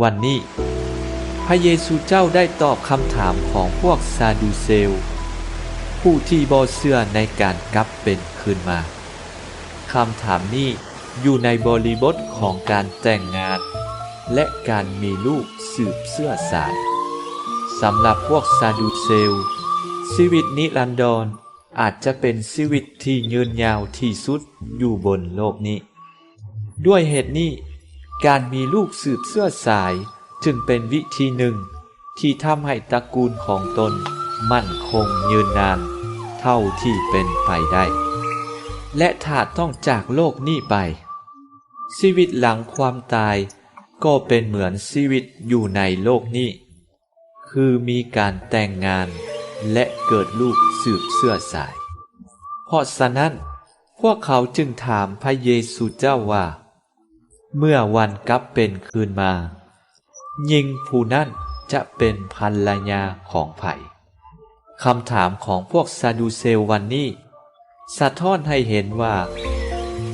วันนี้พระเยซูเจ้าได้ตอบคำถามของพวกซาดูเซลผู้ที่บ่เชื่อในการกลับเป็นคืนมาคำถามนี้อยู่ในบริบทของการแต่งงานและการมีลูกสืบเชื้อสายสำหรับพวกซาดูเซลชีวิตนิรันดรอาจจะเป็นชีวิตที่ยืนยาวที่สุดอยู่บนโลกนี้ด้วยเหตุนี้การมีลูกสืบเชื้อสายจึงเป็นวิธีหนึ่งที่ทำให้ตระกูลของตนมั่นคงยืนนานเท่าที่เป็นไปได้และถ้าต้องจากโลกนี้ไปชีวิตหลังความตายก็เป็นเหมือนชีวิตอยู่ในโลกนี้คือมีการแต่งงานและเกิดลูกสืบเชื้อสายเพราะฉะนั้นพวกเขาจึงถามพระเยซูเจ้าว่าเมื่อวันกลับเป็นคืนมาหญิงผู้นั้นจะเป็นภรรยาของไผคำถามของพวกซาดูเซลวันนี้สะท้อนให้เห็นว่า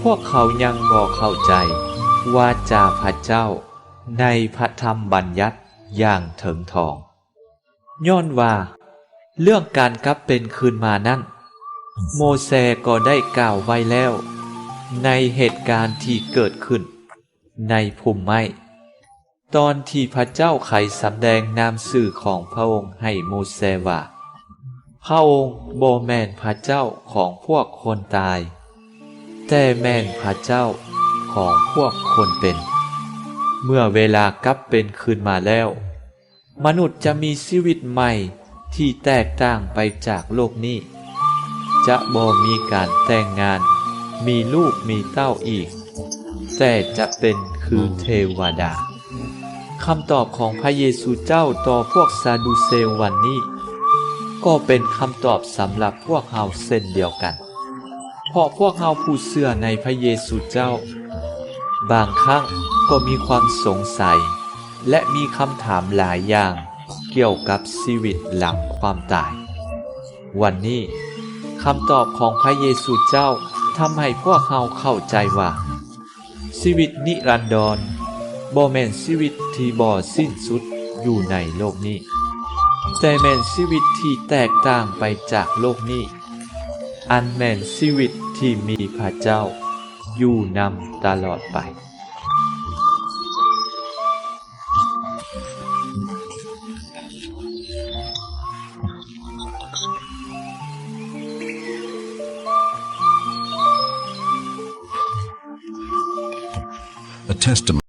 พวกเขายังบ่เข้าใจวาจาพระเจ้าในพระธรรมบัญญัติอย่างถึงทองย้อนว่าเรื่องการกลับเป็นคืนมานั้นโมเสสก็ได้กล่าวไว้แล้วในเหตุการณ์ที่เกิดขึ้นในพุ่มไม้ตอนที่พระเจ้าไขสำแดงนามสื่อของพระองค์ให้โมเสสว่าพระองค์บ่แม่นพระเจ้าของพวกคนตายแต่แม่นพระเจ้าของพวกคนเป็นเมื่อเวลากลับเป็นคืนมาแล้วมนุษย์จะมีชีวิตใหม่ที่แตกต่างไปจากโลกนี้จะบ่มีการแต่งงานมีลูกมีเต้าอีกแต่จะเป็นคือเทวดาคำตอบของพระเยซูเจ้าต่อพวกซาดูเซลวันนี้ก็เป็นคำตอบสำหรับพวกเราเช่นเดียวกันเพราะพวกเราผู้เชื่อในพระเยซูเจ้าบางครั้งก็มีความสงสัยและมีคำถามหลายอย่างเกี่ยวกับชีวิตหลังความตายวันนี้คำตอบของพระเยซูเจ้าทำให้พวกเราเข้าใจว่าชีวิตนิรันดรบ่แม่นชีวิตที่บ่สิ้นสุดอยู่ในโลกนี้แต่แม่นชีวิตที่แตกต่างไปจากโลกนี้อันแม่นชีวิตที่มีพระเจ้าอยู่นำตลอดไปA testimony